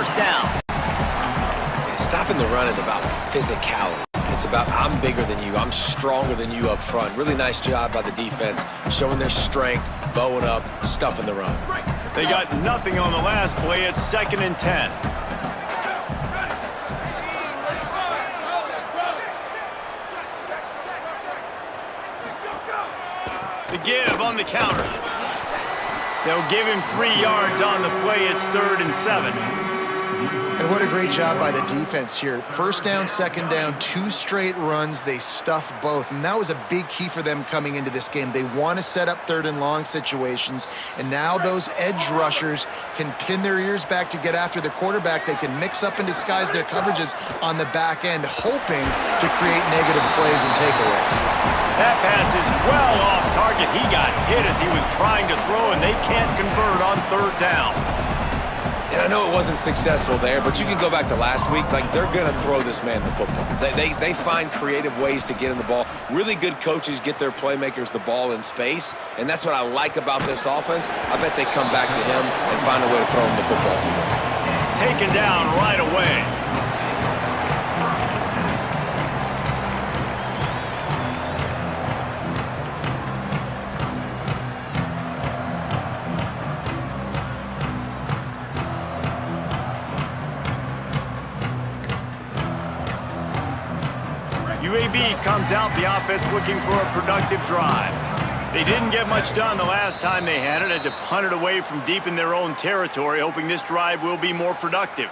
first down. Stopping the run is about physicality. It's about I'm bigger than you, I'm stronger than you up front. Really nice job by the defense, showing their strength, bowing up, stuffing the run. They got nothing on the last play. It's 2nd and 10. The give on the counter. They'll give him 3 yards on the play. It's 3rd and 7. And what a great job by the defense here. 1st down, 2nd down, 2 straight runs. They stuffed both, and that was a big key for them coming into this game. They want to set up 3rd and long situations, and now those edge rushers can pin their ears back to get after the quarterback. They can mix up and disguise their coverages on the back end, hoping to create negative plays and takeaways. That pass is well off target. He got hit as he was trying to throw, and they can't convert on 3rd down. And I know it wasn't successful there, but you can go back to last week. Like, they're going to throw this man the football. They find creative ways to get him the ball. Really good coaches get their playmakers the ball in space, and that's what I like about this offense. I bet they come back to him and find a way to throw him the football somewhere. Taken down right away. UAB comes out, the offense looking for a productive drive. They didn't get much done the last time they had it, had to punt it away from deep in their own territory, hoping this drive will be more productive.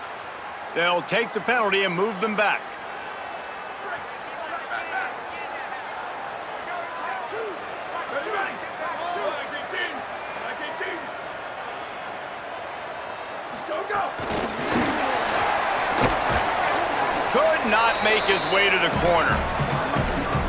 They'll take the penalty and move them back. Could not make his way to the corner.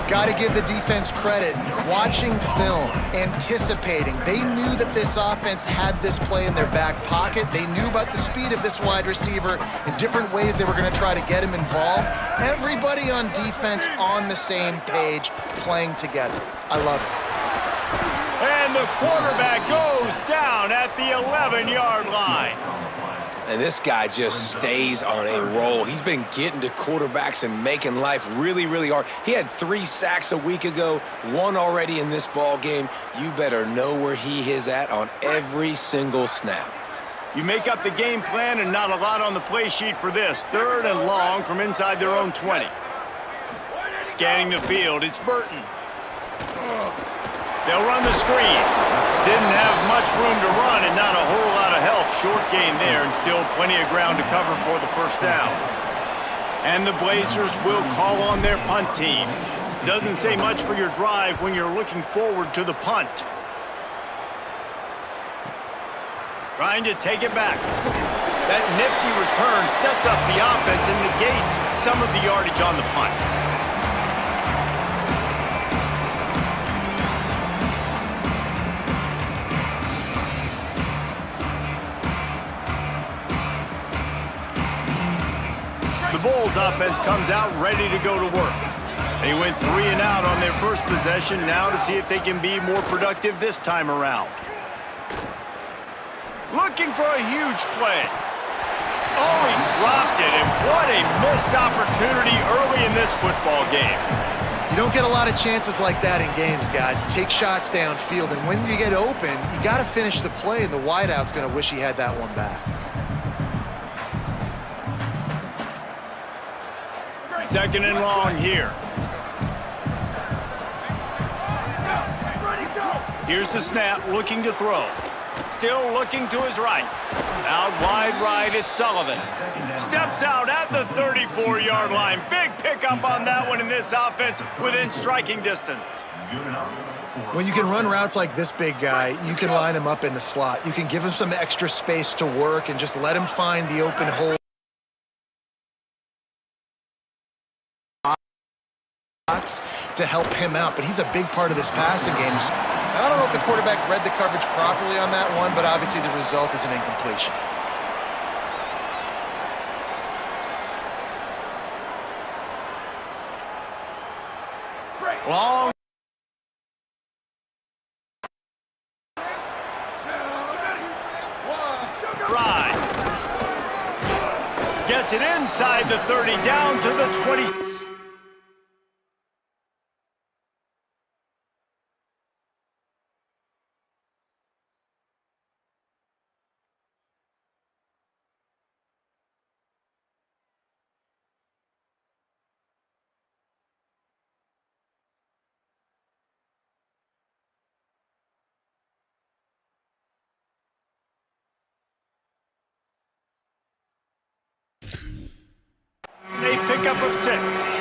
Got to give the defense credit. Watching film, anticipating. They knew that this offense had this play in their back pocket. They knew about the speed of this wide receiver and different ways they were going to try to get him involved. Everybody on defense on the same page, playing together. I love it. And the quarterback goes down at the 11-yard line. And this guy just stays on a roll. He's been getting to quarterbacks and making life really, really hard. He had 3 sacks a week ago, 1 already in this ball game. You better know where he is at on every single snap. You make up the game plan and not a lot on the play sheet for this. 3rd and long from inside their own 20. Scanning the field, it's Burton. They'll run the screen. Didn't have much room to run and not a whole lot of help. Short gain there and still plenty of ground to cover for the 1st down. And the Blazers will call on their punt team. Doesn't say much for your drive when you're looking forward to the punt. Trying to take it back. That nifty return sets up the offense and negates some of the yardage on the punt. The Bulls offense comes out ready to go to work. They went 3 and out on their first possession, now to see if they can be more productive this time around. Looking for a huge play. Oh, he dropped it, and what a missed opportunity early in this football game. You don't get a lot of chances like that in games, guys. Take shots downfield, and when you get open, you got to finish the play, and the wideout's going to wish he had that one back. 2nd and long here. Here's the snap, looking to throw. Still looking to his right. Out wide right, it's Sullivan. Steps out at the 34-yard line. Big pickup on that one in this offense within striking distance. When you can run routes like this big guy, you can line him up in the slot. You can give him some extra space to work and just let him find the open hole to help him out, but he's a big part of this passing game. I don't know if the quarterback read the coverage properly on that one, but obviously the result is an incompletion. Long. Right. Gets it inside the 30, down to the 20. A pickup of 6.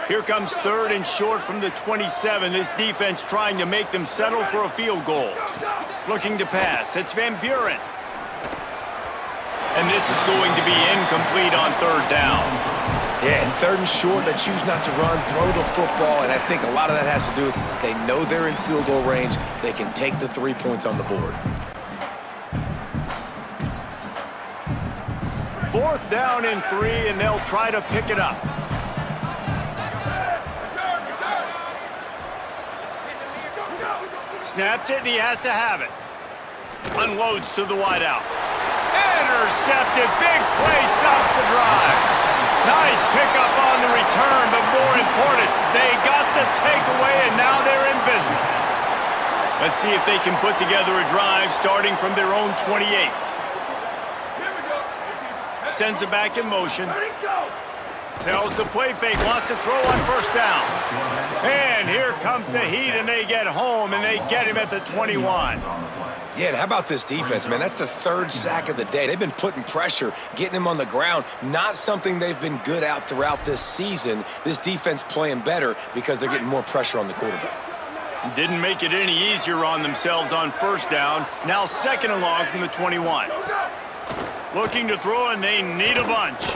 Here comes 3rd and short from the 27. This defense trying to make them settle for a field goal. Looking to pass. It's Van Buren. And this is going to be incomplete on 3rd down. Yeah, and 3rd and short, they choose not to run, throw the football, and I think a lot of that has to do with they know they're in field goal range. They can take the 3 points on the board. 4th down and 3, and they'll try to pick it up. Snaps it, and he has to have it. Unloads to the wideout. Intercepted. Big play, stops the drive. Nice pickup on the return, but more important, they got the takeaway, and now they're in business. Let's see if they can put together a drive starting from their own 28. Sends it back in motion. Tells the play fake, wants to throw on 1st down. And here comes the heat, and they get home, and they get him at the 21. Yeah, and how about this defense, man? That's the 3rd sack of the day. They've been putting pressure, getting him on the ground. Not something they've been good at throughout this season. This defense playing better because they're getting more pressure on the quarterback. Didn't make it any easier on themselves on 1st down. Now 2nd and long from the 21. Looking to throw, and they need a bunch.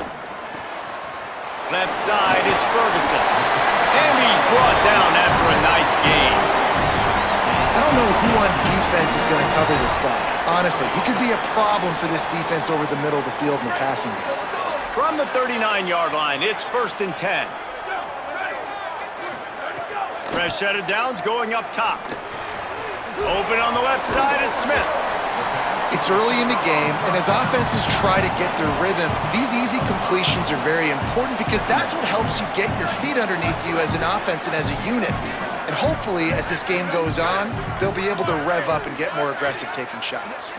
Left side is Ferguson. And he's brought down after a nice gain. I don't know who on defense is going to cover this guy. Honestly, he could be a problem for this defense over the middle of the field in the passing game. From the 39-yard line, it's 1st and 10. Fresh set of downs going up top. Open on the left side is Smith. It's early in the game, and as offenses try to get their rhythm, these easy completions are very important because that's what helps you get your feet underneath you as an offense and as a unit. And hopefully, as this game goes on, they'll be able to rev up and get more aggressive taking shots.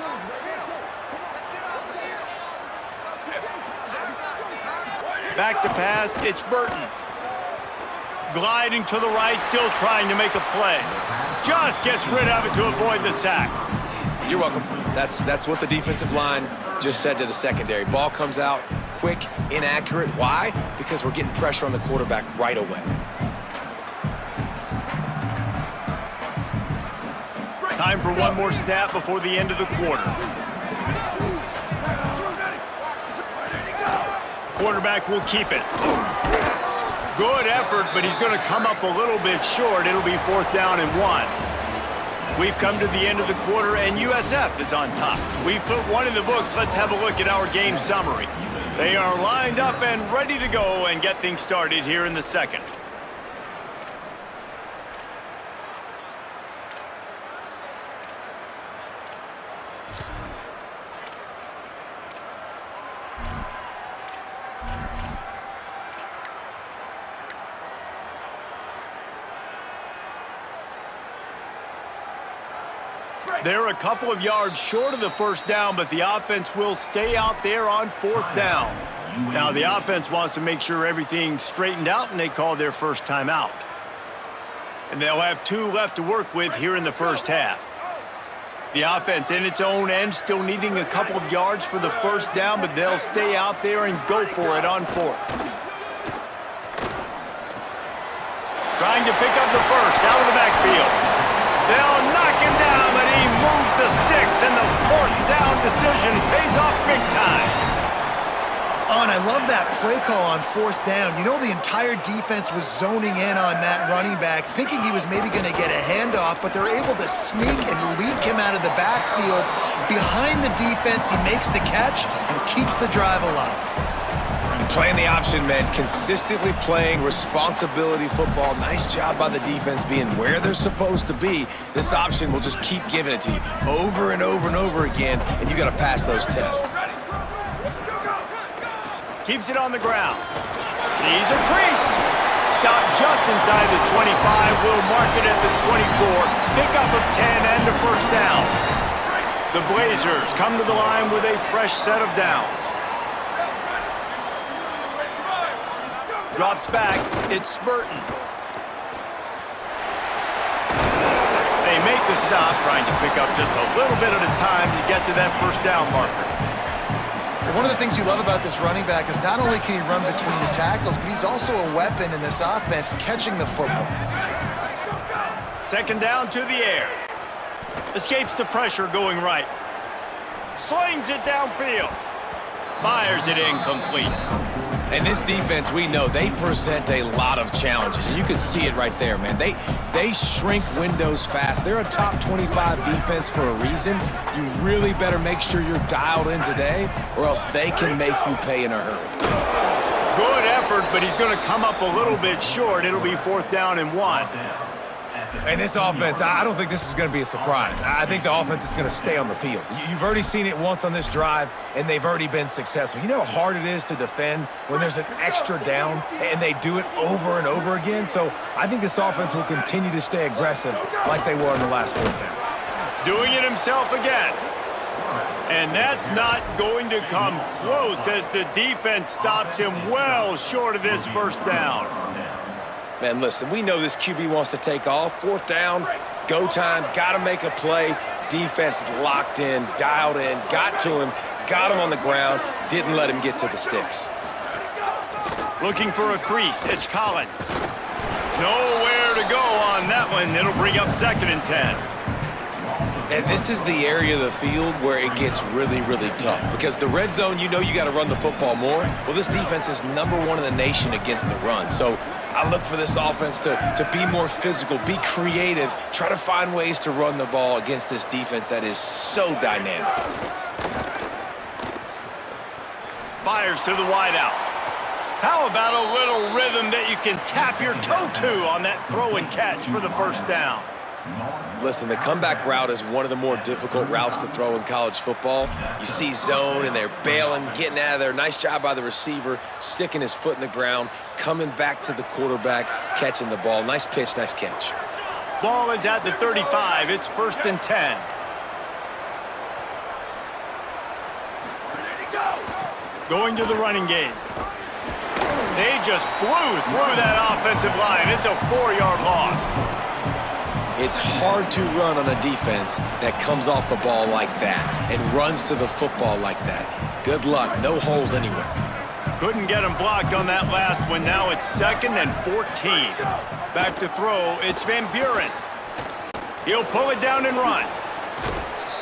Back to pass, it's Burton. Gliding to the right, still trying to make a play. Just gets rid of it to avoid the sack. You're welcome. That's what the defensive line just said to the secondary. Ball comes out quick, inaccurate. Why? Because we're getting pressure on the quarterback right away. Time for one more snap before the end of the quarter. Quarterback will keep it. Good effort, but he's going to come up a little bit short. It'll be 4th down and 1. We've come to the end of the quarter, and USF is on top. We've put one in the books. Let's have a look at our game summary. They are lined up and ready to go and get things started here in the 2nd. They're a couple of yards short of the 1st down, but the offense will stay out there on 4th down. Now, the offense wants to make sure everything's straightened out, and they call their first timeout. And they'll have 2 left to work with here in the 1st half. The offense in its own end still needing a couple of yards for the 1st down, but they'll stay out there and go for it on 4th. Trying to pick up the 1st out of the backfield. They'll knock him down, but he moves the sticks, and the 4th down decision pays off big time. Oh, and I love that play call on 4th down. You know, the entire defense was zoning in on that running back, thinking he was maybe going to get a handoff, but they're able to sneak and leak him out of the backfield. Behind the defense, he makes the catch and keeps the drive alive. Playing the option, man. Consistently playing responsibility football. Nice job by the defense being where they're supposed to be. This option will just keep giving it to you over and over and over again, and you got to pass those tests. Keeps it on the ground. Sees a crease. Stop just inside the 25. Will mark it at the 24. Pickup of 10 and a first down. The Blazers come to the line with a fresh set of downs. Drops back. It's Burton. They make the stop, trying to pick up just a little bit at a time to get to that first down marker. One of the things you love about this running back is not only can he run between the tackles, but he's also a weapon in this offense catching the football. Second down to the air. Escapes the pressure going right. Slings it downfield. Fires it incomplete. And this defense, we know, they present a lot of challenges. And you can see it right there, man. They shrink windows fast. They're a top 25 defense for a reason. You really better make sure you're dialed in today, or else they can make you pay in a hurry. Good effort, but he's going to come up a little bit short. It'll be 4th down and 1. And this offense, I don't think this is going to be a surprise. I think the offense is going to stay on the field. You've already seen it once on this drive, and they've already been successful. You know how hard it is to defend when there's an extra down, and they do it over and over again? So I think this offense will continue to stay aggressive like they were in the last 4th down. Doing it himself again. And that's not going to come close as the defense stops him well short of this first down. Man, listen, we know this QB wants to take off. 4th down, go time, got to make a play. Defense locked in, dialed in, got to him, got him on the ground, didn't let him get to the sticks. Looking for a crease, it's Collins. Nowhere to go on that one. It'll bring up 2nd and 10. And this is the area of the field where it gets really, really tough. Because the red zone, you know you got to run the football more. Well, this defense is #1 in the nation against the run. So I look for this offense to be more physical, be creative, try to find ways to run the ball against this defense that is so dynamic. Fires to the wideout. How about a little rhythm that you can tap your toe to on that throw and catch for the first down? Listen, the comeback route is one of the more difficult routes to throw in college football. You see zone, and they're bailing, getting out of there. Nice job by the receiver, sticking his foot in the ground, coming back to the quarterback, catching the ball. Nice pitch, nice catch. Ball is at the 35. It's 1st and 10. Going to the running game. They just blew through that offensive line. It's a 4-yard loss. It's hard to run on a defense that comes off the ball like that and runs to the football like that. Good luck. No holes anywhere. Couldn't get him blocked on that last one. Now it's 2nd and 14. Back to throw. It's Van Buren. He'll pull it down and run.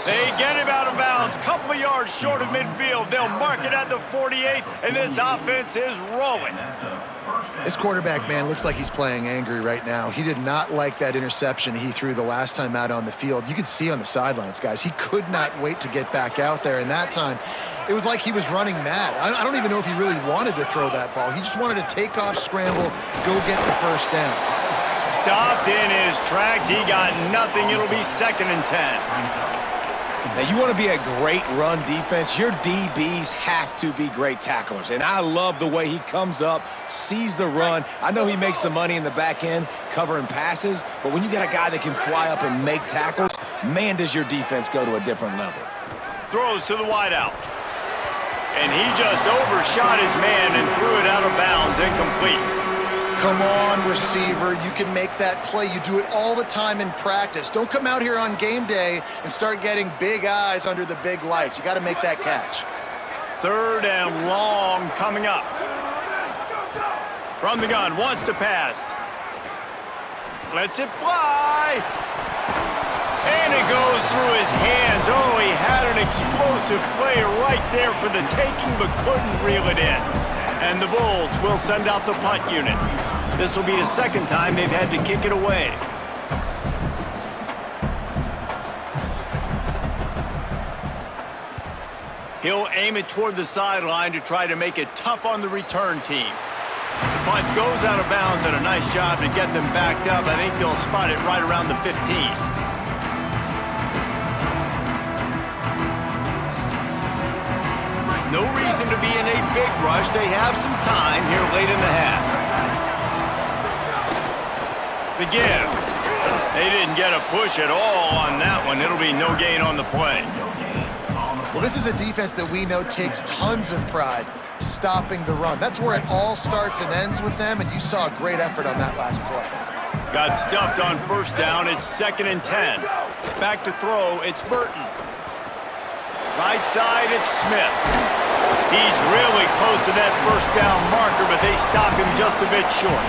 They get him out of bounds. Couple of yards short of midfield. They'll mark it at the 48, and this offense is rolling. This quarterback, man, looks like he's playing angry right now. He did not like that interception he threw the last time out on the field. You could see on the sidelines, guys, he could not wait to get back out there. And that time, it was like he was running mad. I don't even know if he really wanted to throw that ball. He just wanted to take off, scramble, go get the first down. Stopped in his tracks. He got nothing. It'll be 2nd and 10. Now, you want to be a great run defense, your DBs have to be great tacklers. And I love the way he comes up, sees the run. I know he makes the money in the back end covering passes, but when you got a guy that can fly up and make tackles, man, does your defense go to a different level. Throws to the wideout. And he just overshot his man and threw it out of bounds, incomplete. Come on, receiver. You can make that play. You do it all the time in practice. Don't come out here on game day and start getting big eyes under the big lights. You got to make that catch. 3rd and long coming up. From the gun, wants to pass. Lets it fly. And it goes through his hands. Oh, he had an explosive play right there for the taking, but couldn't reel it in. And the Bulls will send out the punt unit. This will be the 2nd time they've had to kick it away. He'll aim it toward the sideline to try to make it tough on the return team. The punt goes out of bounds, and a nice job to get them backed up. I think they'll spot it right around the 15. No reason to be in a big rush. They have some time here late in the half. The give. They didn't get a push at all on that one. It'll be no gain on the play. Well, this is a defense that we know takes tons of pride stopping the run. That's where it all starts and ends with them, and you saw a great effort on that last play. Got stuffed on first down. It's 2nd and 10. Back to throw. It's Burton. Right side, it's Smith. He's really close to that first down marker, but they stop him just a bit short.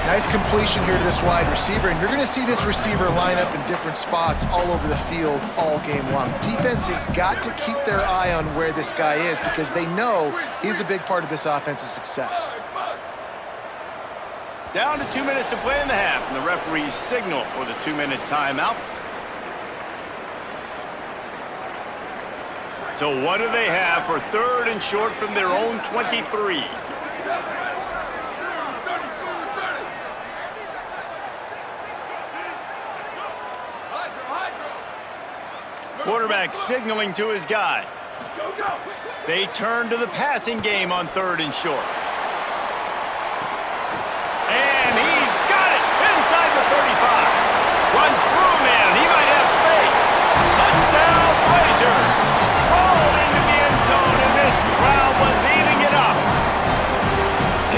Nice completion here to this wide receiver, and you're going to see this receiver line up in different spots all over the field all game long. Defense has got to keep their eye on where this guy is because they know he's a big part of this offense's success. Down to 2 minutes to play in the half, and the referees signal for the 2-minute timeout. So what do they have for 3rd and short from their own 23? Quarterback signaling to his guys. They turn to the passing game on 3rd and short. And he's got it inside the 35. Runs through a man. He might have space. Touchdown, Blazers. Rolled into the end zone, and this crowd was eating it up.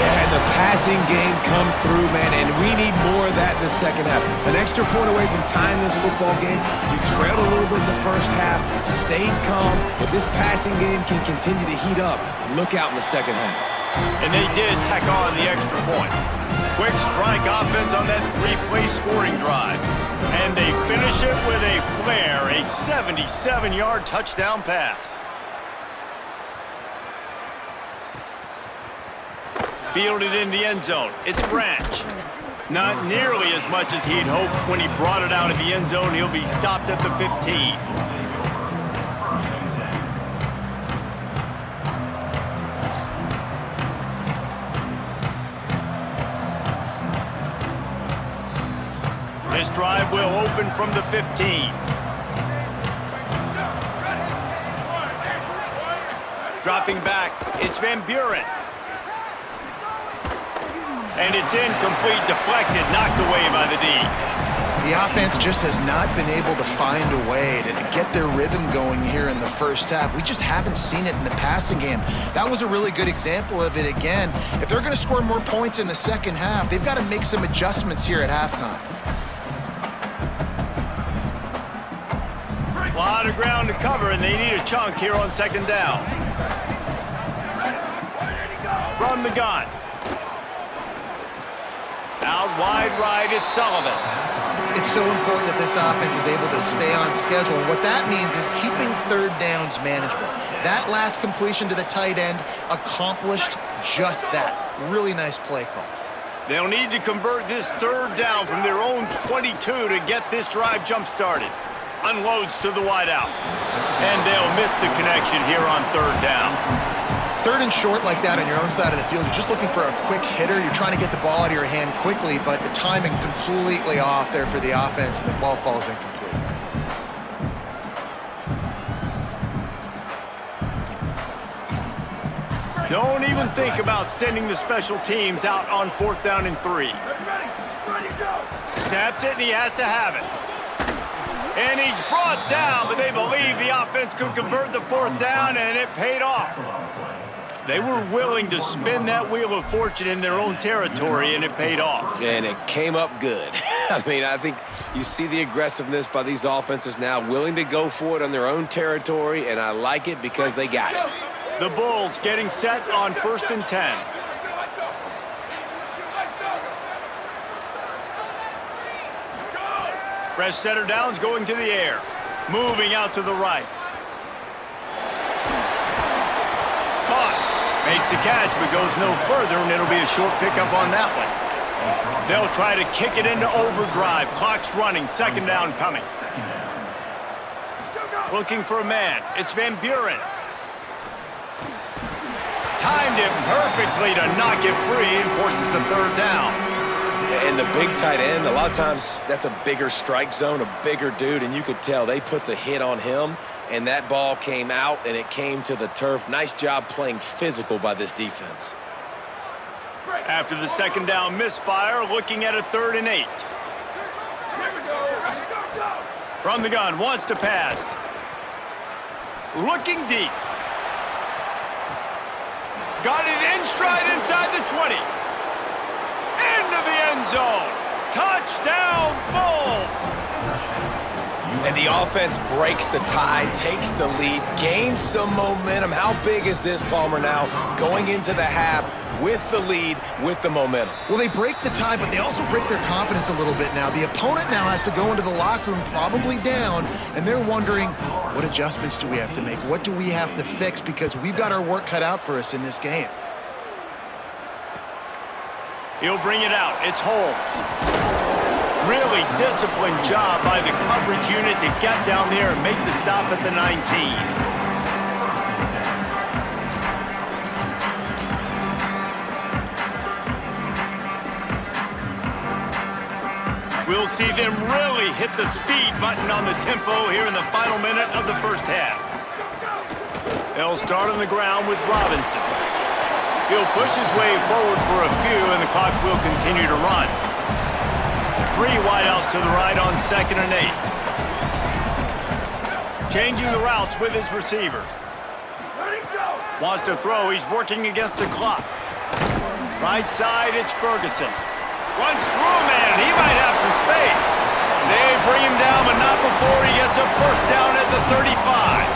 Yeah, and the passing game comes through, man, and we need more of that in the second half. An extra point away from tying this football game. You trailed a little bit in the first half, stayed calm, but this passing game can continue to heat up. Look out in the second half. And they did tack on the extra point. Quick strike offense on that 3-play scoring drive. And they finish it with a flair, a 77-yard touchdown pass. Fielded in the end zone. It's Branch. Not nearly as much as he'd hoped when he brought it out of the end zone. He'll be stopped at the 15. This drive will open from the 15. Dropping back, it's Van Buren. And it's incomplete, deflected, knocked away by the D. The offense just has not been able to find a way to get their rhythm going here in the first half. We just haven't seen it in the passing game. That was a really good example of it again. If they're going to score more points in the second half, they've got to make some adjustments here at halftime. A lot of ground to cover, and they need a chunk here on 2nd down. From the gun. Out wide right, it's Sullivan. It's so important that this offense is able to stay on schedule. And what that means is keeping 3rd downs manageable. That last completion to the tight end accomplished just that. Really nice play call. They'll need to convert this 3rd down from their own 22 to get this drive jump-started. Unloads to the wideout. And they'll miss the connection here on 3rd down. 3rd and short like that on your own side of the field, you're just looking for a quick hitter. You're trying to get the ball out of your hand quickly, but the timing completely off there for the offense, and the ball falls incomplete. Don't even think about sending the special teams out on 4th down and 3. Snaps it, and he has to have it. And he's brought down, but they believe the offense could convert the 4th down, and it paid off. They were willing to spin that wheel of fortune in their own territory, and it paid off. And it came up good. I mean, I think you see the aggressiveness by these offenses now, willing to go for it on their own territory, and I like it because they got it. The Bulls getting set on 1st and 10. Fresh setter downs going to the air. Moving out to the right. Caught. Makes the catch, but goes no further, and it'll be a short pickup on that one. They'll try to kick it into overdrive. Clock's running. 2nd down coming. Looking for a man. It's Van Buren. timed it perfectly to knock it free and forces the third down. And the big tight end, a lot of times that's a bigger strike zone, a bigger dude, and you could tell they put the hit on him, and that ball came out, and it came to the turf. Nice job playing physical by this defense. After the second down misfire, looking at a 3rd and 8. From the gun, wants to pass. Looking deep. Got it in stride inside the 20. Into the end zone. Touchdown, Bulls! And the offense breaks the tie, takes the lead, gains some momentum. How big is this, Palmer, now going into the half with the lead, with the momentum? Well, they break the tie, but they also break their confidence a little bit now. The opponent now has to go into the locker room probably down, and they're wondering, what adjustments do we have to make? What do we have to fix? Because we've got our work cut out for us in this game. He'll bring it out. It's Holmes. Really disciplined job by the coverage unit to get down there and make the stop at the 19. We'll see them really hit the speed button on the tempo here in the final minute of the first half. They'll start on the ground with Robinson. He'll push his way forward for a few, and the clock will continue to run. 3 wideouts to the right on 2nd and 8. Changing the routes with his receivers. Wants to throw. He's working against the clock. Right side, it's Ferguson. Runs through a man. He might have some space. They bring him down, but not before he gets a first down at the 35.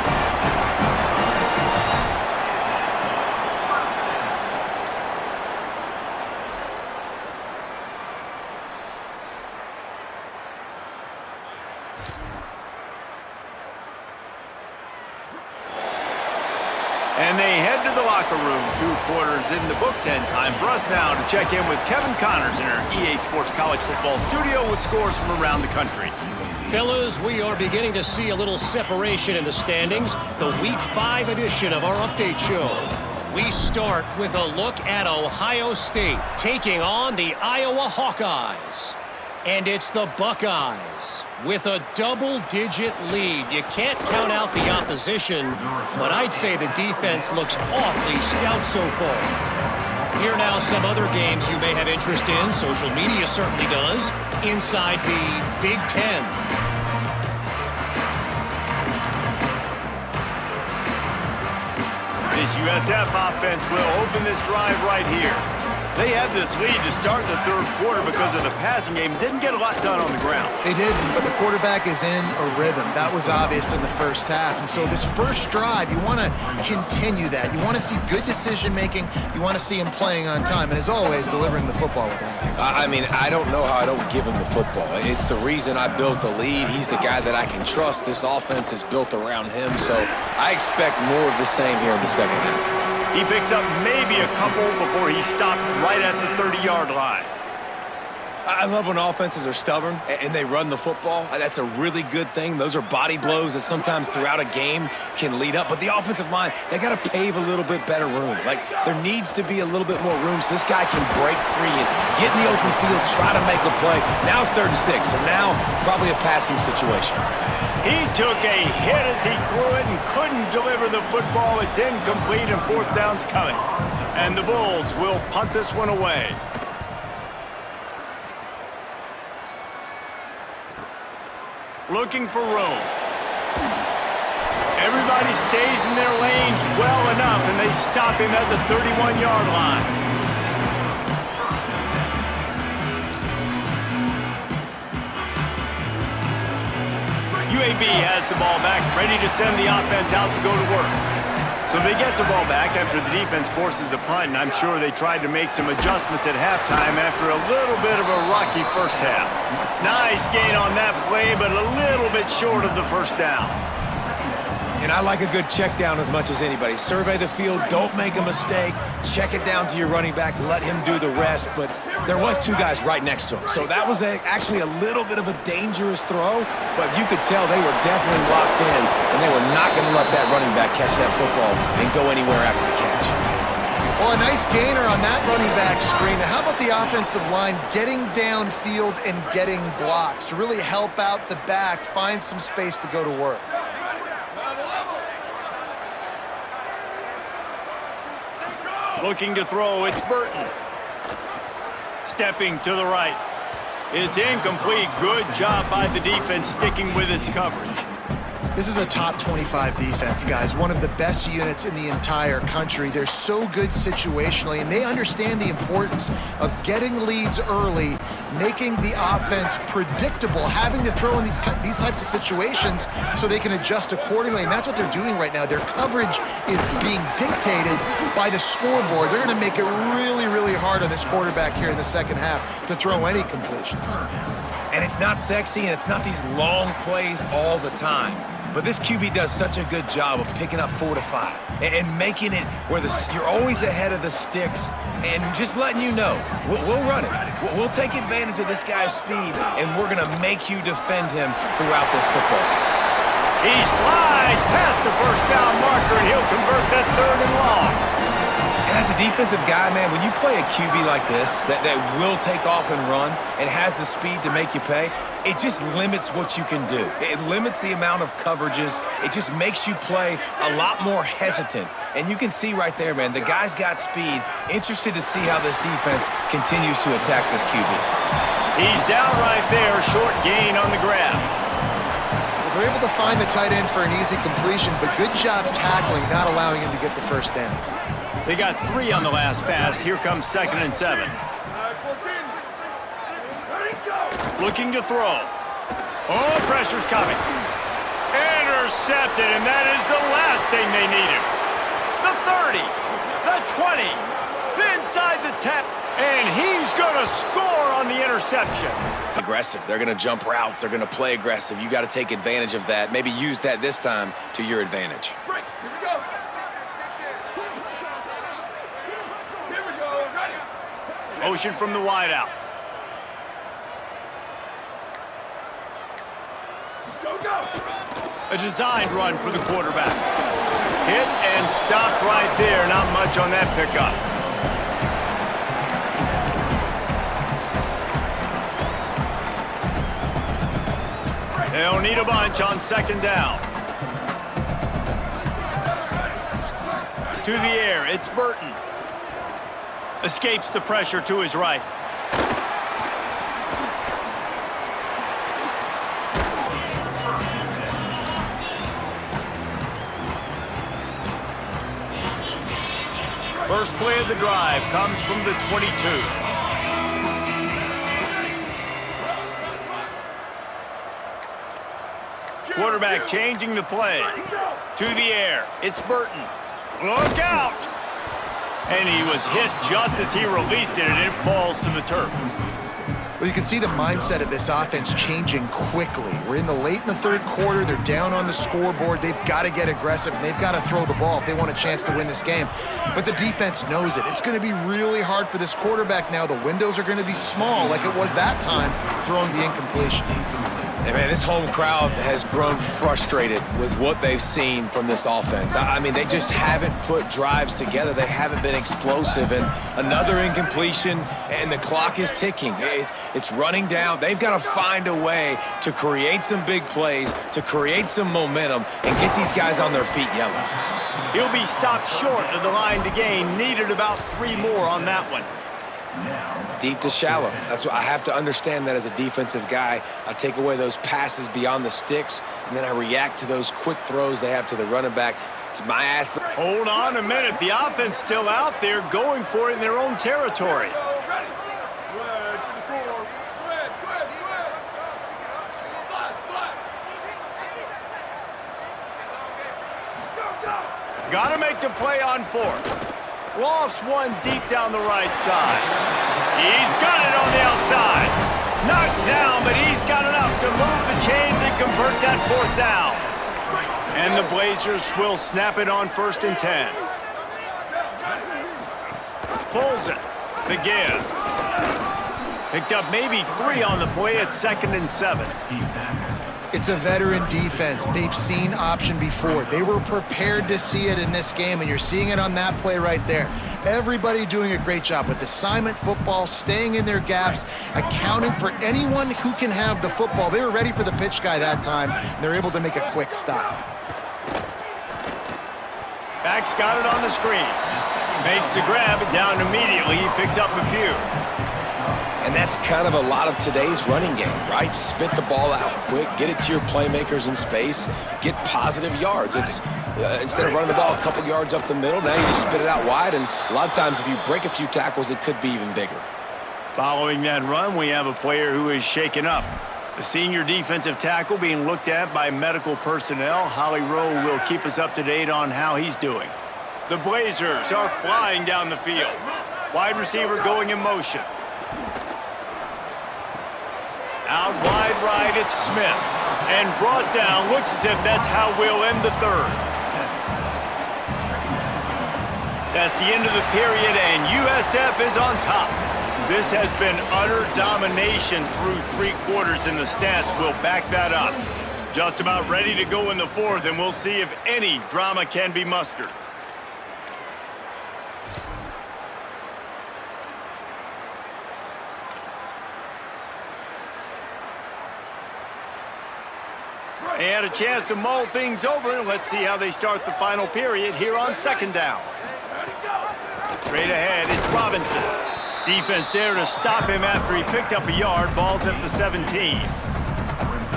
And they head to the locker room. 2 quarters in the books, and time for us now to check in with Kevin Connors in our EA Sports College Football studio with scores from around the country. Fellas, we are beginning to see a little separation in the standings. The Week 5 edition of our update show. We start with a look at Ohio State taking on the Iowa Hawkeyes. And it's the Buckeyes with a double-digit lead. You can't count out the opposition, but I'd say the defense looks awfully stout so far. Here now some other games you may have interest in. Social media certainly does. Inside the Big Ten. This USF offense will open this drive right here. They had this lead to start the 3rd quarter because of the passing game. Didn't get a lot done on the ground. They didn't, but the quarterback is in a rhythm. That was obvious in the first half. And so this first drive, you want to continue that. You want to see good decision-making. You want to see him playing on time. And as always, delivering the football with accuracy. I mean, I don't know how I don't give him the football. It's the reason I built the lead. He's the guy that I can trust. This offense is built around him. So I expect more of the same here in the second half. He picks up maybe a couple before he's stopped right at the 30-yard line. I love when offenses are stubborn and they run the football. That's a really good thing. Those are body blows that sometimes throughout a game can lead up. But the offensive line, they got to pave a little bit better room. Like, there needs to be a little bit more room so this guy can break free and get in the open field, try to make a play. Now it's 3rd and 6, so now probably a passing situation. He took a hit as he threw it and couldn't deliver the football. It's incomplete and 4th down's coming. And the Bulls will punt this one away. Looking for room. Everybody stays in their lanes well enough, and they stop him at the 31-yard line. UAB has the ball back, ready to send the offense out to go to work. So they get the ball back after the defense forces a punt, and I'm sure they tried to make some adjustments at halftime after a little bit of a rocky first half. Nice gain on that play, but a little bit short of the first down. And I like a good check down as much as anybody. Survey the field, don't make a mistake, check it down to your running back, let him do the rest. But there was 2 guys right next to him. So that was actually a little bit of a dangerous throw, but you could tell they were definitely locked in, and they were not going to let that running back catch that football and go anywhere after the catch. Well, a nice gainer on that running back screen. Now, how about the offensive line getting downfield and getting blocks to really help out the back, find some space to go to work? Looking to throw, it's Burton. Stepping to the right. It's incomplete. Good job by the defense sticking with its coverage. This is a top 25 defense, guys. One of the best units in the entire country. They're so good situationally, and they understand the importance of getting leads early, making the offense predictable, having to throw in these types of situations so they can adjust accordingly, and that's what they're doing right now. Their coverage is being dictated by the scoreboard. They're going to make it really, really hard on this quarterback here in the second half to throw any completions. And it's not sexy, and it's not these long plays all the time. But this QB does such a good job of picking up 4 to 5 and making it where you're always ahead of the sticks and just letting you know, we'll run it. We'll take advantage of this guy's speed, and we're going to make you defend him throughout this football game. He slides past the first down marker, and he'll convert that 3rd and long. And as a defensive guy, man, when you play a QB like this that will take off and run and has the speed to make you pay, it just limits what you can do. It limits the amount of coverages. It just makes you play a lot more hesitant. And you can see right there, man, the guy's got speed. Interested to see how this defense continues to attack this QB. He's down right there, short gain on the grab. Well, they're able to find the tight end for an easy completion, but good job tackling, not allowing him to get the first down. They got 3 on the last pass. Here comes 2nd and 7. Looking to throw. Oh, pressure's coming. Intercepted, and that is the last thing they needed. The 30, the 20, inside the 10, and he's going to score on the interception. Aggressive. They're going to jump routes. They're going to play aggressive. You got to take advantage of that. Maybe use that this time to your advantage. Break. Here we go. Motion from the wideout. A designed run for the quarterback. Hit and stopped right there. Not much on that pickup. They'll need a bunch on 2nd down. To the air, it's Burton. Escapes the pressure to his right. First play of the drive comes from the 22. Quarterback changing the play. To the air, it's Burton. Look out! And he was hit just as he released it, and it falls to the turf. Well, you can see the mindset of this offense changing quickly. We're in the 3rd quarter. They're down on the scoreboard. They've got to get aggressive, and they've got to throw the ball if they want a chance to win this game. But the defense knows it. It's going to be really hard for this quarterback now. The windows are going to be small like it was that time throwing the incompletion. And man, this home crowd has grown frustrated with what they've seen from this offense. I mean, they just haven't put drives together. They haven't been explosive. And another incompletion, and the clock is ticking. It's running down. They've got to find a way to create some big plays, to create some momentum, and get these guys on their feet yelling. He'll be stopped short of the line to gain. Needed about 3 more on that one. Deep to shallow. That's what I have to understand that as a defensive guy. I take away those passes beyond the sticks, and then I react to those quick throws they have to the running back. It's my athlete. Hold on a minute. The offense still out there going for it in their own territory. Got to make the play on 4th. Lofts one deep down the right side. He's got it on the outside. Knocked down, but he's got enough to move the chains and convert that 4th down. And the Blazers will snap it on 1st and 10. Pulls it. The give. Picked up maybe 3 on the play at 2nd and 7. It's a veteran defense. They've seen option before. They were prepared to see it in this game, and you're seeing it on that play right there. Everybody doing a great job with assignment football, staying in their gaps, accounting for anyone who can have the football. They were ready for the pitch guy that time, and they're able to make a quick stop. Back's got it on the screen. Makes the grab, down immediately. He picks up a few. And that's kind of a lot of today's running game, right? Spit the ball out quick, get it to your playmakers in space, get positive yards. It's instead of running the ball a couple yards up the middle, now you just spit it out wide, and a lot of times if you break a few tackles, it could be even bigger. Following that run, we have a player who is shaken up. The senior defensive tackle being looked at by medical personnel. Holly Rowe will keep us up to date on how he's doing. The Blazers are flying down the field. Wide receiver going in motion. Out wide right, it's Smith. And brought down, looks as if that's how we'll end the third. That's the end of the period, and USF is on top. This has been utter domination through 3 quarters, and the stats will back that up. Just about ready to go in the fourth, and we'll see if any drama can be mustered. They had a chance to mull things over, and let's see how they start the final period here on second down. Straight ahead, it's Robinson. Defense there to stop him after he picked up a yard. Ball's at the 17.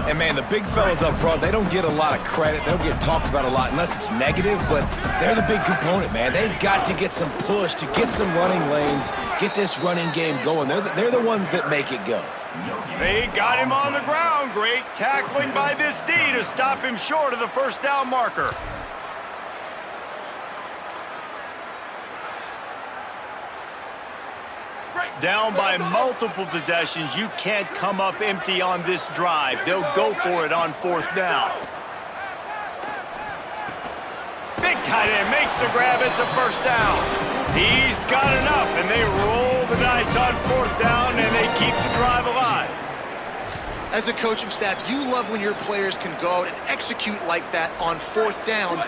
And, man, the big fellas up front, they don't get a lot of credit. They don't get talked about a lot unless it's negative, but they're the big component, man. They've got to get some push, to get some running lanes, get this running game going. They're the ones that make it go. They got him on the ground. Great tackling by this D to stop him short of the first down marker. Down by multiple possessions. You can't come up empty on this drive. They'll go for it on 4th down. Big tight end makes the grab. It's a first down. He's got enough, and they roll the dice on 4th down, and they keep the drive alive. As a coaching staff, you love when your players can go out and execute like that on 4th down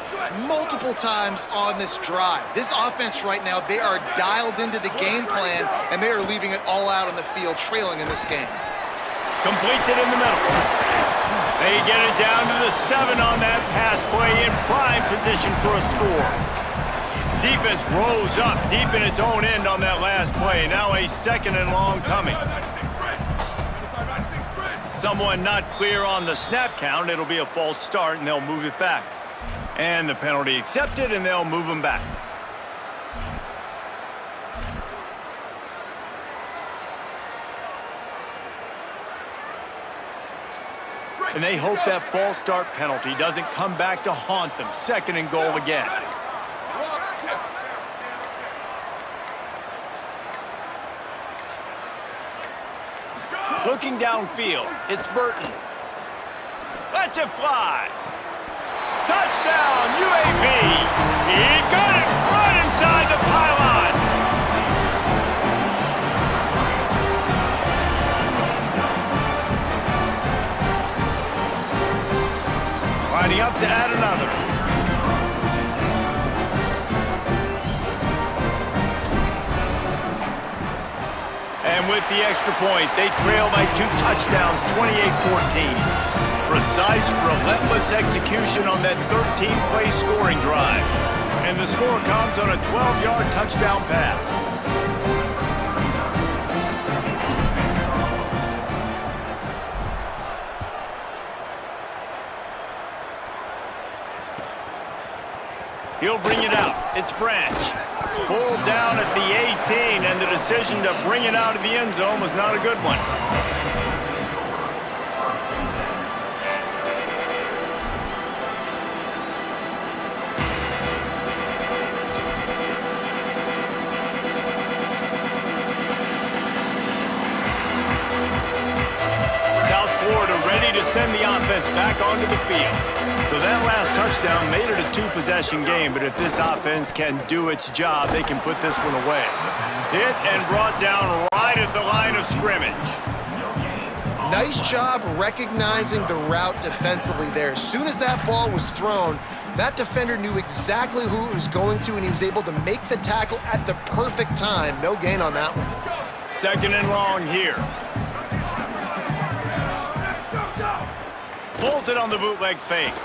multiple times on this drive. This offense right now, they are dialed into the game plan, and they are leaving it all out on the field, trailing in this game. Completes it in the middle. They get it down to the 7 on that pass play, in prime position for a score. Defense rose up deep in its own end on that last play. Now a 2nd and long coming. Someone not clear on the snap count. It'll be a false start, and they'll move it back. And the penalty accepted, and they'll move them back. And they hope that false start penalty doesn't come back to haunt them. 2nd and goal again. Looking downfield, it's Burton. Lets it fly. Touchdown, UAB. He got it right inside the pylon. Lining up to add another. And with the extra point, they trail by 2 touchdowns, 28-14. Precise, relentless execution on that 13-play scoring drive. And the score comes on a 12-yard touchdown pass. He'll bring it out. It's Branch. Pulled down at the 18, and the decision to bring it out of the end zone was not a good one. South Florida ready to send the offense back onto the field. So that last touchdown made it a 2-possession game, but if this offense can do its job, they can put this one away. Hit and brought down right at the line of scrimmage. Nice job recognizing the route defensively there. As soon as that ball was thrown, that defender knew exactly who it was going to, and he was able to make the tackle at the perfect time. No gain on that one. 2nd and long here. Pulls it on the bootleg fake.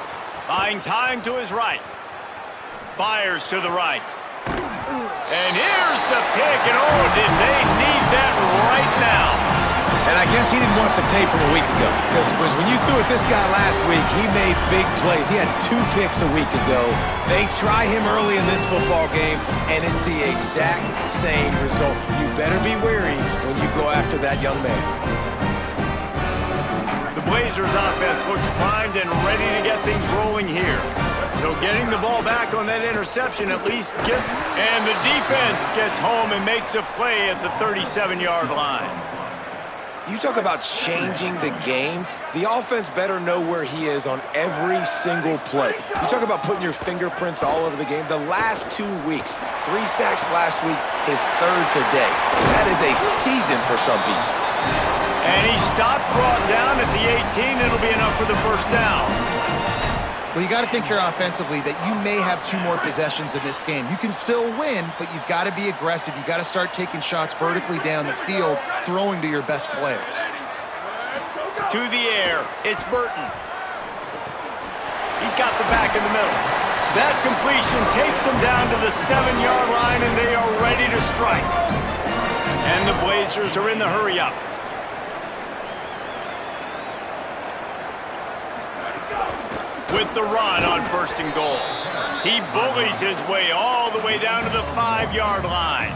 Buying time to his right. Fires to the right. And here's the pick, and oh, did they need that right now. And I guess he didn't watch the tape from a week ago, because when you threw at this guy last week, he made big plays. He had 2 picks a week ago. They try him early in this football game, and it's the exact same result. You better be wary when you go after that young man. The Blazers offense looks primed and ready to get things rolling here. So getting the ball back on that interception at least and the defense gets home and makes a play at the 37-yard line. You talk about changing the game. The offense better know where he is on every single play. You talk about putting your fingerprints all over the game. The last 2 weeks, 3 sacks last week, his 3rd today. That is a season for some people. And he stopped, brought down at the 18. It'll be enough for the first down. Well, you got to think here offensively that you may have 2 more possessions in this game. You can still win, but you've got to be aggressive. You've got to start taking shots vertically down the field, throwing to your best players. To the air, it's Burton. He's got the back in the middle. That completion takes them down to the 7-yard line, and they are ready to strike. And the Blazers are in the hurry-up. With the run on 1st and goal. He bullies his way all the way down to the 5-yard line.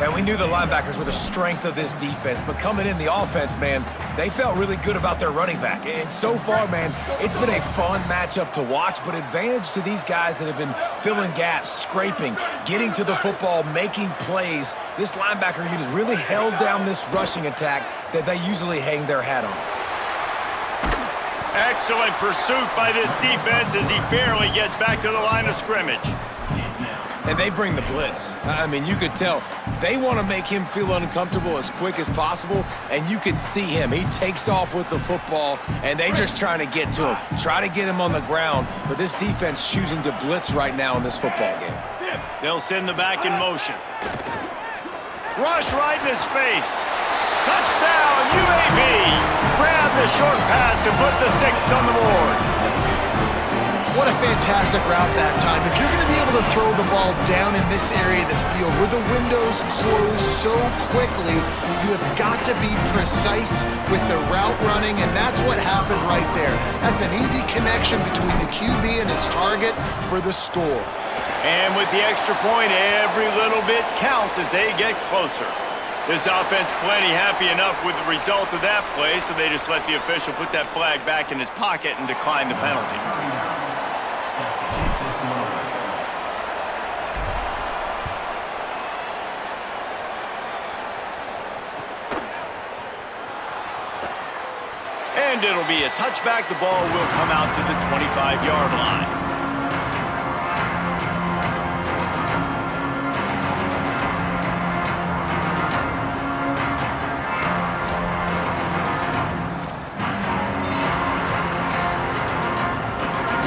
And we knew the linebackers were the strength of this defense, but coming in the offense, man, they felt really good about their running back. And so far, man, it's been a fun matchup to watch, but advantage to these guys that have been filling gaps, scraping, getting to the football, making plays. This linebacker unit really held down this rushing attack that they usually hang their hat on. Excellent pursuit by this defense as he barely gets back to the line of scrimmage. And they bring the blitz. I mean, you could tell they want to make him feel uncomfortable as quick as possible, and you can see him. He takes off with the football, and they just trying to get to him, try to get him on the ground, but this defense choosing to blitz right now in this football game. They'll send the back in motion. Rush right in his face. Touchdown, UAB! Grab the short pass to put the 6 on the board. What a fantastic route that time. If you're going to be able to throw the ball down in this area of the field where the windows close so quickly, you have got to be precise with the route running, and that's what happened right there. That's an easy connection between the QB and his target for the score. And with the extra point, every little bit counts as they get closer. This offense plenty happy enough with the result of that play, so they just let the official put that flag back in his pocket and decline the penalty. And it'll be a touchback. The ball will come out to the 25-yard line.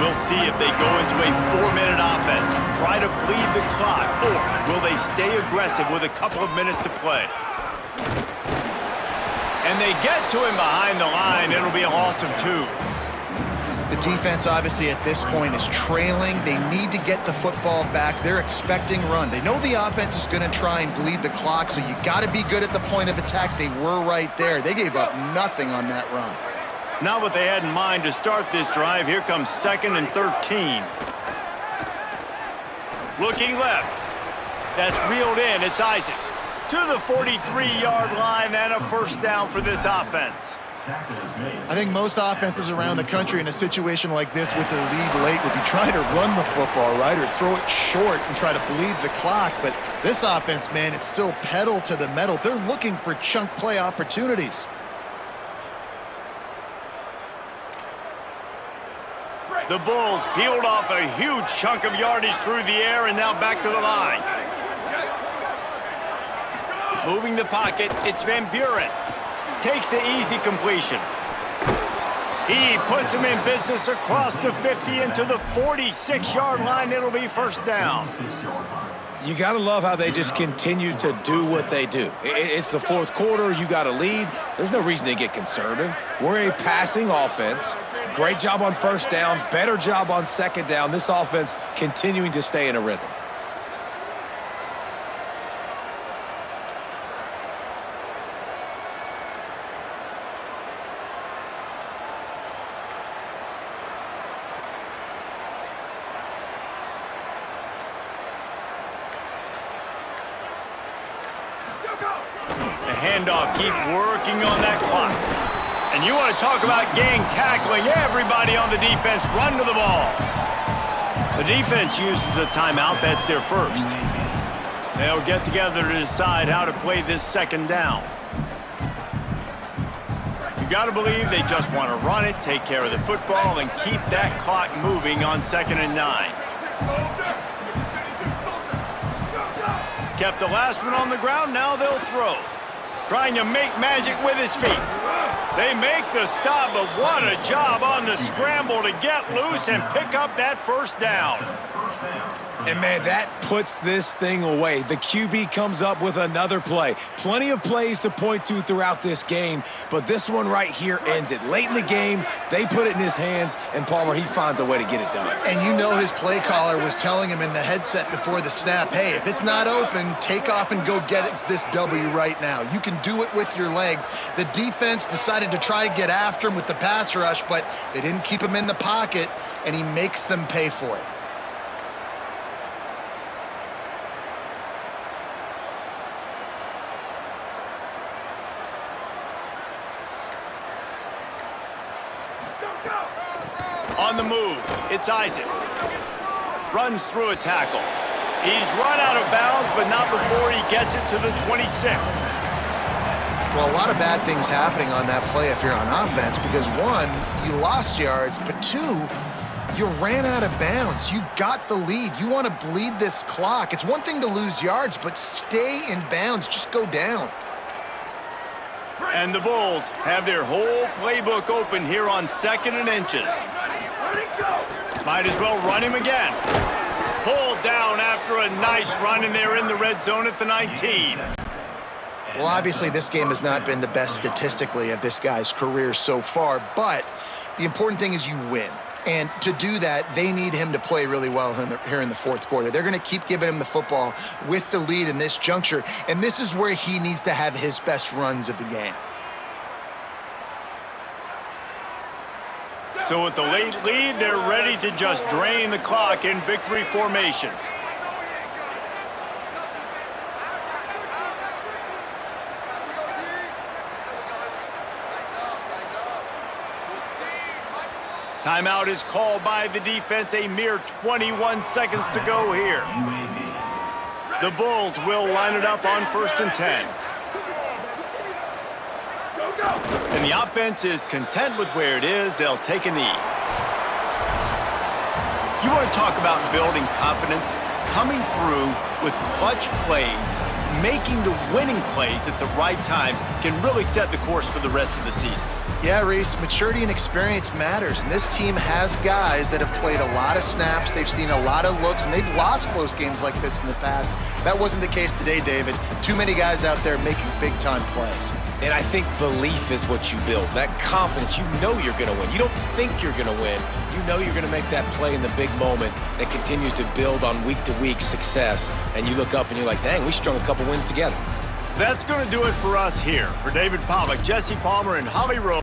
We'll see if they go into a 4-minute offense, try to bleed the clock, or will they stay aggressive with a couple of minutes to play? And they get to him behind the line. It'll be a loss of 2. The defense, obviously, at this point is trailing. They need to get the football back. They're expecting run. They know the offense is going to try and bleed the clock, so you got to be good at the point of attack. They were right there. They gave up nothing on that run. Not what they had in mind to start this drive. Here comes 2nd and 13. Looking left. That's reeled in. It's Isaac. To the 43-yard line and a first down for this offense. I think most offenses around the country in a situation like this with the lead late would be trying to run the football, right, or throw it short and try to bleed the clock. But this offense, man, it's still pedal to the metal. They're looking for chunk play opportunities. The Bulls peeled off a huge chunk of yardage through the air and now back to the line. Moving the pocket, it's Van Buren. takes the easy completion. He puts him in business across the 50 into the 46-yard line. It'll be first down. You got to love how they just continue to do what they do. It's the fourth quarter. You got a lead. There's no reason to get conservative. We're a passing offense. Great job on first down. Better job on second down. This offense continuing to stay in a rhythm. The handoff, keep working on that clock. And you want to talk about gang tackling. Everybody on the defense run to the ball. The defense uses a timeout. That's their first. They'll get together to decide how to play this second down. You got to believe they just want to run it, take care of the football, and keep that clock moving on 2nd and 9. Kept the last one on the ground, now they'll throw. Trying to make magic with his feet. They make the stop, but what a job on the scramble to get loose and pick up that first down. And, man, that puts this thing away. The QB comes up with another play. Plenty of plays to point to throughout this game, but this one right here ends it. Late in the game, they put it in his hands, and Palmer, he finds a way to get it done. And you know his play caller was telling him in the headset before the snap, hey, if it's not open, take off and go get this W right now. You can do it with your legs. The defense decided to try to get after him with the pass rush, but they didn't keep him in the pocket, and he makes them pay for it. On the move, it's Isaac. Runs through a tackle. He's run out of bounds, but not before he gets it to the 26. Well, a lot of bad things happening on that play if you're on offense because, one, you lost yards, but two, you ran out of bounds. You've got the lead. You want to bleed this clock. It's one thing to lose yards, but stay in bounds. Just go down. And the Bulls have their whole playbook open here on 2nd and inches. Might as well run him again. Pulled down after a nice run, and they're in the red zone at the 19. Well, obviously, this game has not been the best statistically of this guy's career so far, but the important thing is you win. And to do that, they need him to play really well here in the fourth quarter. They're going to keep giving him the football with the lead in this juncture, and this is where he needs to have his best runs of the game. So with the late lead, they're ready to just drain the clock in victory formation. Timeout is called by the defense. A mere 21 seconds to go here. The Bulls will line it up on 1st and 10. And the offense is content with where it is. They'll take a knee. You want to talk about building confidence? Coming through with clutch plays, making the winning plays at the right time can really set the course for the rest of the season. Yeah, Reese, maturity and experience matters, and this team has guys that have played a lot of snaps, they've seen a lot of looks, and they've lost close games like this in the past. That wasn't the case today, David. Too many guys out there making big-time plays. And I think belief is what you build, that confidence. You know you're going to win. You don't think you're going to win. You know you're going to make that play in the big moment that continues to build on week-to-week success, and you look up and you're like, dang, we strung a couple wins together. That's going to do it for us here. For David Pollack, Jesse Palmer, and Holly Rowe.